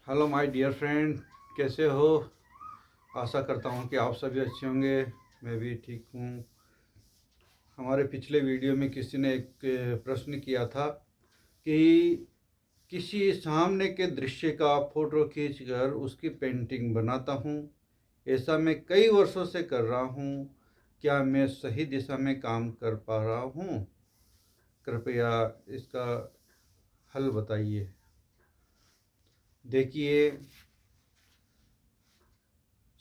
Hello my dear friend, कैसे हो? आशा करता हूँ कि आप सभी अच्छे होंगे। मैं भी ठीक हूँ। हमारे पिछले वीडियो में किसी ने एक प्रश्न किया था कि किसी सामने के दृश्य का फ़ोटो खींचकर उसकी पेंटिंग बनाता हूँ। ऐसा मैं कई वर्षों से कर रहा हूँ। क्या मैं सही दिशा में काम कर पा रहा हूँ? कृपया इसका हल बताइए। देखिए,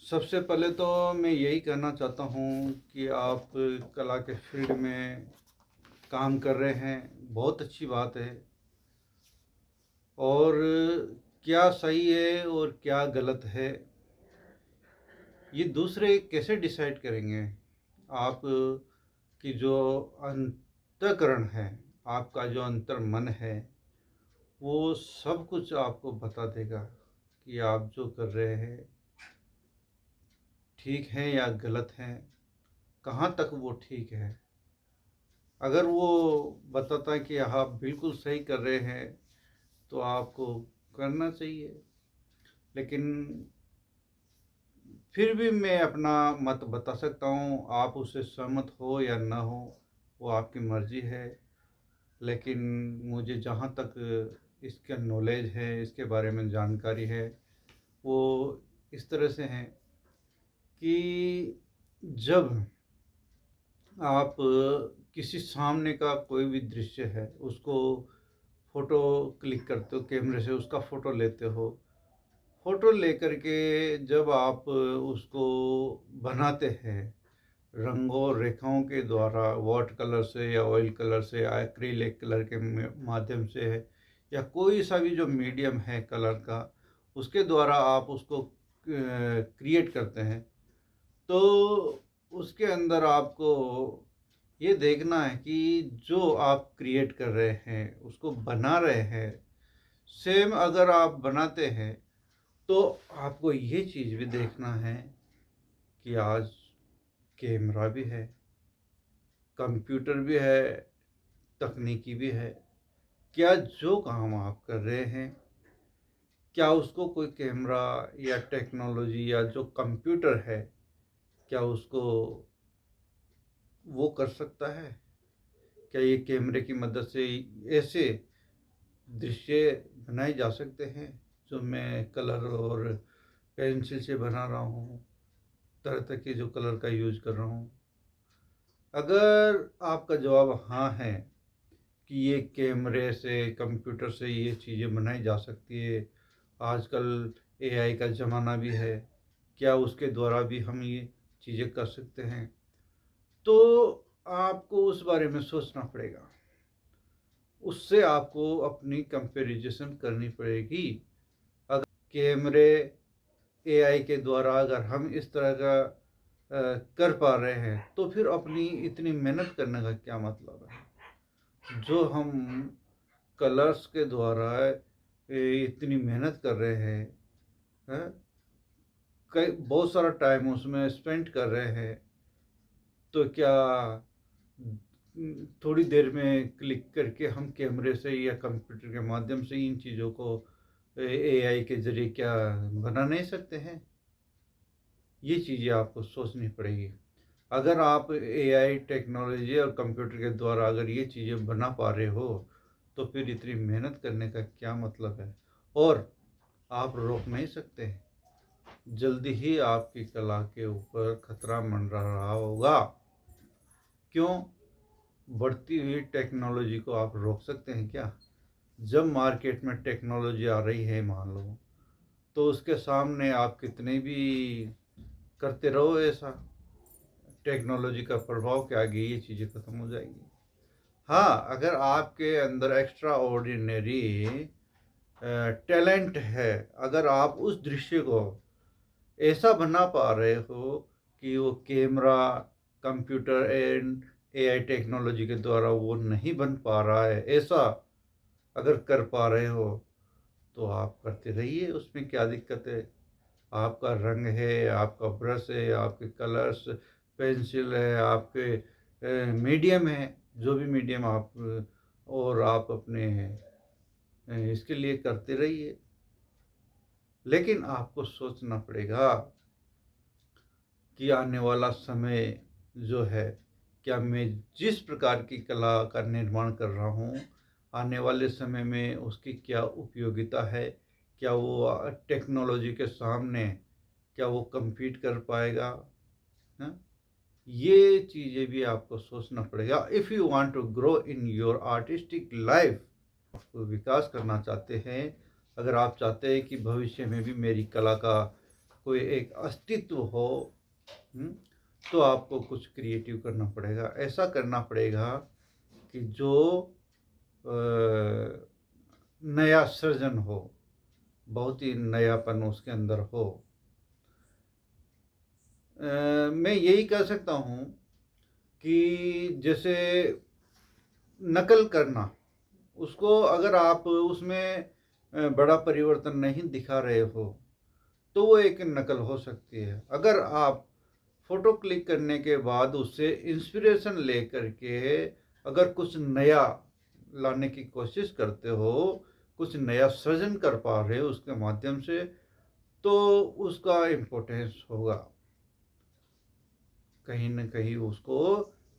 सबसे पहले तो मैं यही कहना चाहता हूँ कि आप कला के फील्ड में काम कर रहे हैं, बहुत अच्छी बात है। और क्या सही है और क्या गलत है, ये दूसरे कैसे डिसाइड करेंगे? आप की जो अंतःकरण है, आपका जो अंतर मन है, वो सब कुछ आपको बता देगा कि आप जो कर रहे हैं ठीक है या गलत है, कहाँ तक वो ठीक है। अगर वो बताता है कि आप बिल्कुल सही कर रहे हैं तो आपको करना चाहिए। लेकिन फिर भी मैं अपना मत बता सकता हूँ, आप उससे सहमत हो या ना हो वो आपकी मर्ज़ी है। लेकिन मुझे जहाँ तक इसका नॉलेज है, इसके बारे में जानकारी है, वो इस तरह से है कि जब आप किसी सामने का कोई भी दृश्य है उसको फ़ोटो क्लिक करते हो, कैमरे से उसका फ़ोटो लेते हो। फ़ोटो लेकर के जब आप उसको बनाते हैं रंगों और रेखाओं के द्वारा, वाटर कलर से या ऑयल कलर से या एक्रिलिक कलर के माध्यम से है, या कोई सा भी जो मीडियम है कलर का, उसके द्वारा आप उसको क्रिएट करते हैं, तो उसके अंदर आपको ये देखना है कि जो आप क्रिएट कर रहे हैं, उसको बना रहे हैं, सेम अगर आप बनाते हैं तो आपको ये चीज़ भी देखना है कि आज कैमरा भी है, कंप्यूटर भी है, तकनीकी भी है। क्या जो काम आप कर रहे हैं, क्या उसको कोई कैमरा या टेक्नोलॉजी या जो कंप्यूटर है, क्या उसको वो कर सकता है? क्या ये कैमरे की मदद से ऐसे दृश्य बनाए जा सकते हैं जो मैं कलर और पेंसिल से बना रहा हूँ, तरह तरह के जो कलर का यूज कर रहा हूँ? अगर आपका जवाब हाँ है कि ये कैमरे से, कंप्यूटर से ये चीज़ें बनाई जा सकती है, आजकल एआई का ज़माना भी है, क्या उसके द्वारा भी हम ये चीज़ें कर सकते हैं, तो आपको उस बारे में सोचना पड़ेगा। उससे आपको अपनी कंपैरिजन करनी पड़ेगी। अगर कैमरे, एआई के द्वारा अगर हम इस तरह का कर पा रहे हैं, तो फिर अपनी इतनी मेहनत करने का क्या मतलब है? जो हम कलर्स के द्वारा इतनी मेहनत कर रहे हैं, कई बहुत सारा टाइम उसमें स्पेंड कर रहे हैं, तो क्या थोड़ी देर में क्लिक करके हम कैमरे से या कंप्यूटर के माध्यम से इन चीज़ों को एआई के ज़रिए क्या बना नहीं सकते हैं? ये चीज़ें आपको सोचनी पड़ेगी। अगर आप एआई टेक्नोलॉजी और कंप्यूटर के द्वारा अगर ये चीज़ें बना पा रहे हो, तो फिर इतनी मेहनत करने का क्या मतलब है? और आप रोक नहीं सकते हैं। जल्दी ही आपकी कला के ऊपर खतरा मंडरा रहा होगा। क्यों? बढ़ती हुई टेक्नोलॉजी को आप रोक सकते हैं क्या? जब मार्केट में टेक्नोलॉजी आ रही है मान लो, तो उसके सामने आप कितने भी करते रहो ऐसा, टेक्नोलॉजी का प्रभाव के आगे ये चीज़ें ख़त्म हो जाएगी। हाँ, अगर आपके अंदर एक्स्ट्रा ऑर्डिनरी टैलेंट है, अगर आप उस दृश्य को ऐसा बना पा रहे हो कि वो camera, computer and AI technology के द्वारा वो नहीं बन पा रहा है, ऐसा अगर कर पा रहे हो, तो आप करते रहिए, उसमें क्या दिक्कत है? आपका रंग है, आपका ब्रश है, आपके कलर्स, पेंसिल है, आपके मीडियम है, जो भी मीडियम आप और आप अपने इसके लिए करते रहिए। लेकिन आपको सोचना पड़ेगा कि आने वाला समय जो है, क्या मैं जिस प्रकार की कला का निर्माण कर रहा हूँ, आने वाले समय में उसकी क्या उपयोगिता है? क्या वो टेक्नोलॉजी के सामने क्या वो कम्पीट कर पाएगा? हाँ? ये चीज़ें भी आपको सोचना पड़ेगा। If you want to grow in your artistic life, तो विकास करना चाहते हैं, अगर आप चाहते हैं कि भविष्य में भी मेरी कला का कोई एक अस्तित्व हो, हुँ, तो आपको कुछ क्रिएटिव करना पड़ेगा। ऐसा करना पड़ेगा कि जो अ, नया सृजन हो, बहुत ही नयापन उसके अंदर हो। मैं यही कह सकता हूँ कि जैसे नकल करना, उसको अगर आप उसमें बड़ा परिवर्तन नहीं दिखा रहे हो, तो वो एक नकल हो सकती है। अगर आप फ़ोटो क्लिक करने के बाद उससे इंस्पिरेशन लेकर के अगर कुछ नया लाने की कोशिश करते हो, कुछ नया सृजन कर पा रहे हो उसके माध्यम से, तो उसका इम्पोर्टेंस होगा। कहीं न कहीं उसको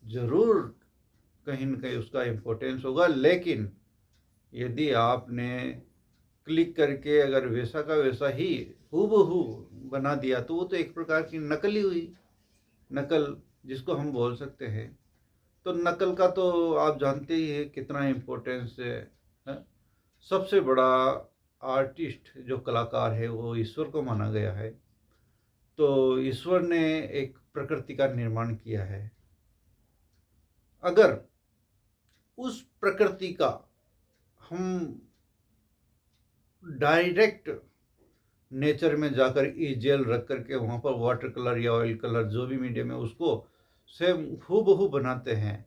ज़रूर कहीं न कहीं उसका इम्पोर्टेंस होगा, लेकिन यदि आपने क्लिक करके अगर वैसा का वैसा ही हूबहू बना दिया, तो वो तो एक प्रकार की नकल ही हुई। नकल जिसको हम बोल सकते हैं। तो नकल का तो आप जानते ही हैं कितना इम्पोर्टेंस है। सबसे बड़ा आर्टिस्ट जो कलाकार है वो ईश्वर को माना गया है। तो ईश्वर ने एक प्रकृति का निर्माण किया है। अगर उस प्रकृति का हम डायरेक्ट नेचर में जाकर जेल रख करके वहाँ पर वाटर कलर या ऑयल कलर जो भी मीडियम है उसको सेम हूबहू बनाते हैं,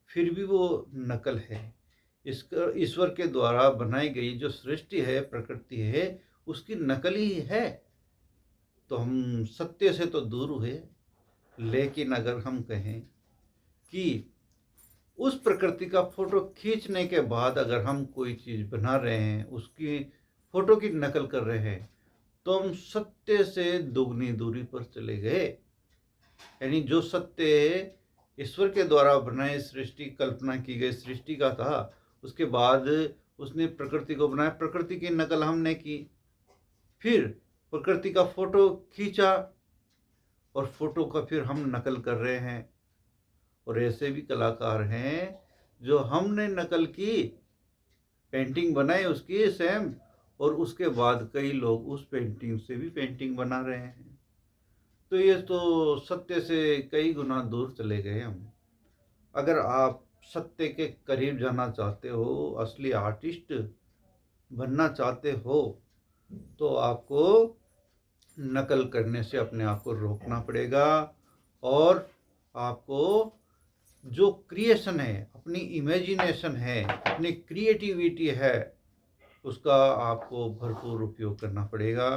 फिर भी वो नकल है। इसका ईश्वर के द्वारा बनाई गई जो सृष्टि है, प्रकृति है, उसकी नकल ही है। तो हम सत्य से तो दूर हुए, लेकिन अगर हम कहें कि उस प्रकृति का फोटो खींचने के बाद अगर हम कोई चीज़ बना रहे हैं, उसकी फोटो की नकल कर रहे हैं, तो हम सत्य से दुगनी दूरी पर चले गए। यानी जो सत्य ईश्वर के द्वारा बनाई सृष्टि, कल्पना की गई सृष्टि का था, उसके बाद उसने प्रकृति को बनाया, प्रकृति की नकल हमने की। फिर प्रकृति का फोटो खींचा और फोटो का फिर हम नकल कर रहे हैं। और ऐसे भी कलाकार हैं जो हमने नकल की, पेंटिंग बनाई उसकी सेम, और उसके बाद कई लोग उस पेंटिंग से भी पेंटिंग बना रहे हैं। तो ये तो सत्य से कई गुना दूर चले गए हम। अगर आप सत्य के करीब जाना चाहते हो, असली आर्टिस्ट बनना चाहते हो, तो आपको नकल करने से अपने आप को रोकना पड़ेगा। और आपको जो क्रिएशन है, अपनी इमेजिनेशन है, अपनी क्रिएटिविटी है, उसका आपको भरपूर उपयोग करना पड़ेगा।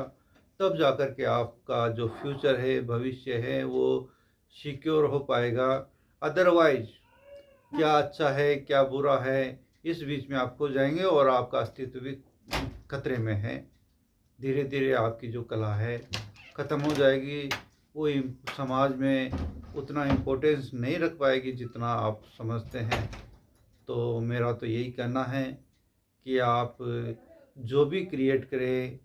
तब जाकर के आपका जो फ्यूचर है, भविष्य है, वो सिक्योर हो पाएगा। अदरवाइज क्या अच्छा है, क्या बुरा है, इस बीच में आप खो जाएंगे और आपका अस्तित्व भी खतरे में है। धीरे धीरे आपकी जो कला है ख़त्म हो जाएगी। वो समाज में उतना इम्पोर्टेंस नहीं रख पाएगी जितना आप समझते हैं। तो मेरा तो यही कहना है कि आप जो भी क्रिएट करें,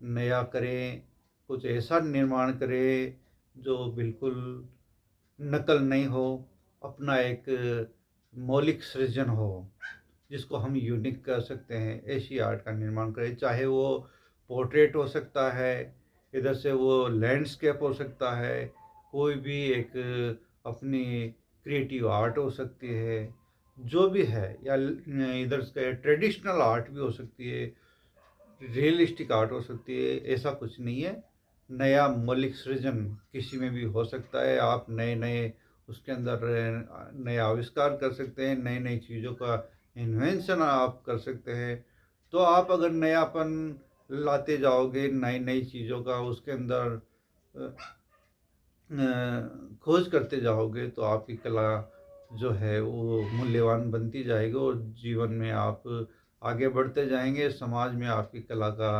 नया करें, कुछ ऐसा निर्माण करें जो बिल्कुल नकल नहीं हो, अपना एक मौलिक सृजन हो, जिसको हम यूनिक कर सकते हैं। ऐसी आर्ट का निर्माण करें, चाहे वो पोर्ट्रेट हो सकता है, इधर से वो लैंडस्केप हो सकता है, कोई भी एक अपनी क्रिएटिव आर्ट हो सकती है, जो भी है, या इधर से ट्रेडिशनल आर्ट भी हो सकती है, रियलिस्टिक आर्ट हो सकती है। ऐसा कुछ नहीं है। नया मौलिक सृजन किसी में भी हो सकता है। आप नए नए उसके अंदर नए आविष्कार कर सकते हैं, नई नई चीज़ों का इन्वेंशन आप कर सकते हैं। तो आप अगर नयापन लाते जाओगे, नई नई चीज़ों का उसके अंदर खोज करते जाओगे, तो आपकी कला जो है वो मूल्यवान बनती जाएगी और जीवन में आप आगे बढ़ते जाएंगे। समाज में आपकी कला का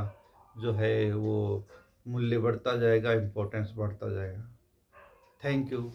जो है वो मूल्य बढ़ता जाएगा, इम्पोर्टेंस बढ़ता जाएगा। Thank you.